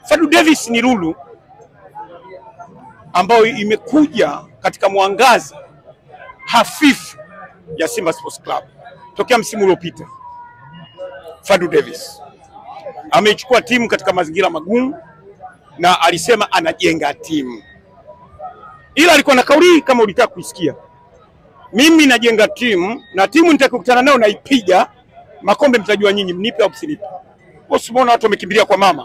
Fadlu Davis ni lulu ambayo imekuja katika mwangaza hafifu ya Simba Sports Club tokea msimu uliopita. Fadlu Davis amechukua timu katika mazingira magumu na alisema anajenga timu. Ila alikuwa na kauli kama ulitaka kuisikia. Mimi najenga timu na timu nitakutana nayo naipiga, makombe mtajua nyinyi mnipe au msinipe. Usimuona watu wamekimbilia kwa mama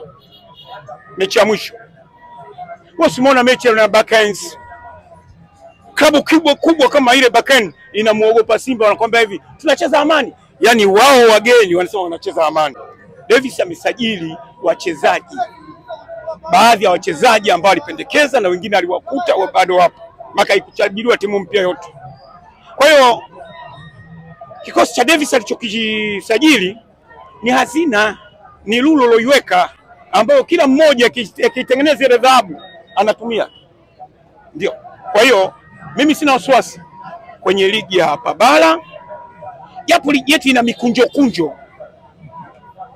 mechi ya mwisho. Usimuona mechi ya Bakens. Klabu kubwa kama ile Baken inamuogopa Simba, wanakuambia hivi tunacheza amani. Yaani wao wageni wanasema wanacheza amani. Davis amesajili wachezaji, baadhi ya wachezaji ambao alipendekeza na wengine aliwakuta bado wapo, maka ikuchajiliwa timu mpya yote. Kwa hiyo kikosi cha Davis alichokisajili ni hazina, ni lulu loiweka ambayo kila mmoja akitengeneza ile dhahabu anatumia. Ndio. Kwa hiyo mimi sina wasiwasi kwenye ligi ya hapa bara. Japo ligi yetu ina mikunjo,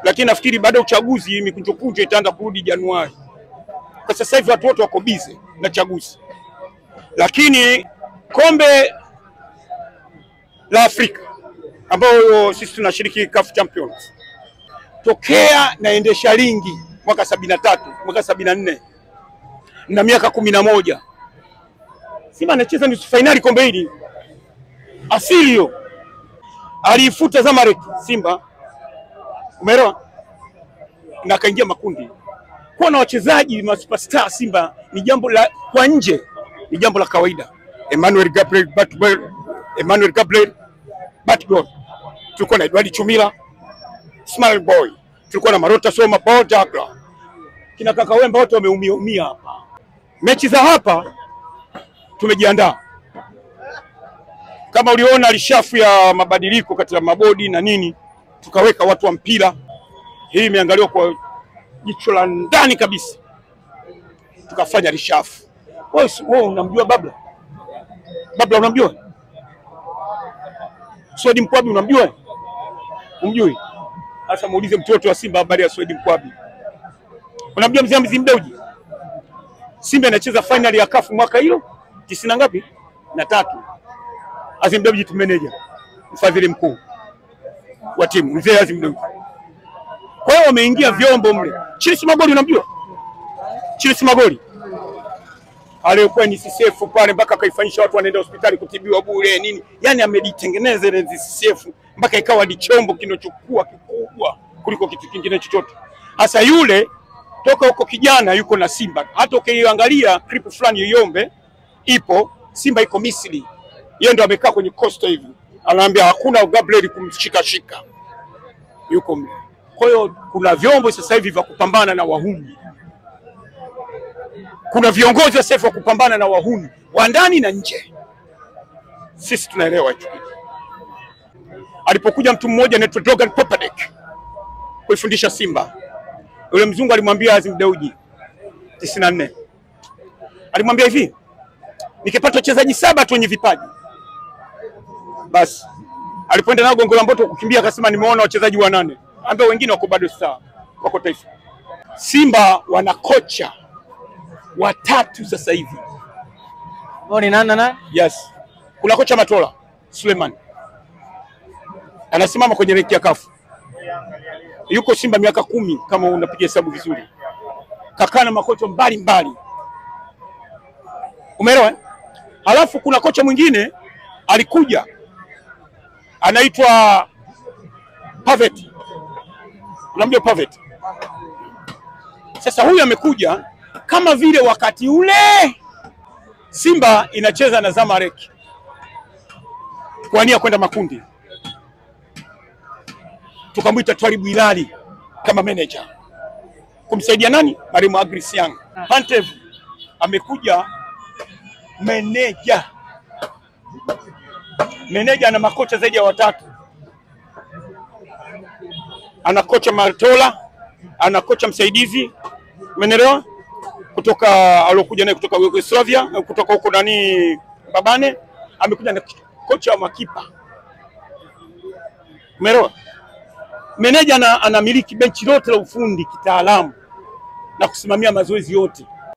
lakini nafikiri baada ya uchaguzi mikunjo itaanza kurudi Januari. Kwa sasa hivi watu wote wako busy na chaguzi. Lakini kombe la Afrika ambao sisi tunashiriki CAF Champions tokea naendesha lingi mwaka 73, mwaka 74 na miaka 11 Simba anacheza nusu finali kombe hili. Asilio aliifuta Zamalek Simba, umeelewa, na kaingia makundi. Kuwa na wachezaji ma superstar Simba ni jambo la kwa nje, ni jambo la kawaida. Emmanuel Gabriel Batgol, tulikuwa na Edward Chumila Small Boy, tulikuwa na Marota Soma Paul Dagla, kina kaka Wemba wote wameumia hapa. Mechi za hapa tumejiandaa. Kama uliona alishafu ya mabadiliko katika mabodi na nini, tukaweka watu wa mpira. Hii imeangaliwa kwa jicho la ndani kabisa. Tukafanya rishafu. Wewe unamjua Babla? Babla unamjua? Swedi Mkwabi unamjua? Umjui? Sasa muulize mtoto wa Simba habari ya Swedi Mkwabi. Unamjua mzee Mzimdeuji? Simba inacheza finali ya CAF mwaka hilo 90 ngapi? Na 3. Azimdeuji tu manager, mfadhili mkuu wa timu mzee Azimdeuji. Kwa hiyo wameingia vyombo mle. Chris Magoli unamjua? Chris Magoli alikuwa ni CCF pale mpaka kaifanyisha watu wanaenda hospitali kutibiwa bure nini. Yaani ameditengeneza ile CCF mpaka ikawa ni chombo kinochukua kikubwa kuliko kitu kingine chochote. Hasa yule toka huko kijana yuko na Simba. Hata ukiangalia clip fulani Yombe ipo Simba iko Misri. Yeye ndo amekaa kwenye Costa hivi. Anaambia hakuna Gabriel kumshika. Yuko mle. Kwa hiyo kuna vyombo sasa hivi vya kupambana na wahuni. Kuna viongozi sasa hivi wa kupambana na wahuni wa ndani na nje. Sisi tunaelewa hicho. Alipokuja mtu mmoja anaitwa Drogan Popadek kuifundisha Simba, yule mzungu alimwambia Azimdeuji 94. Alimwambia hivi, nikipata wachezaji 7 tu wenye vipaji basi. Alipoenda nao Gongo la Mboto kukimbia akasema nimeona wachezaji 8 ambao wengine wako bado sawa, wako taifa. Simba wana kocha 3 sasa hivi. Wao ni nani? Yes. Kuna kocha Matola Suleiman, anasimama kwenye reki ya CAF. Yuko Simba miaka 10 kama unapiga hesabu vizuri. Kakana makocha mbali. Umeelewa? Halafu kuna kocha mwingine alikuja anaitwa Pavet. Unamjua Pavet? Sasa huyu amekuja kama vile wakati ule Simba inacheza na Zamalek kuania kwenda makundi. Tukamwita Twalibu Hilali kama manager. Kumsaidia nani? Marimu Agrisian. Pantev amekuja manager. Manager na makocha zaidi ya 3. Ana kocha Matola, ana kocha msaidizi, umeelewa? Kutoka alokuja naye kutoka Yugoslavia, kutoka huko nani Babane, amekuja na kocha wa makipa. Umeelewa? Meneja anamiliki benchi lote la ufundi kitaalamu na kusimamia mazoezi yote.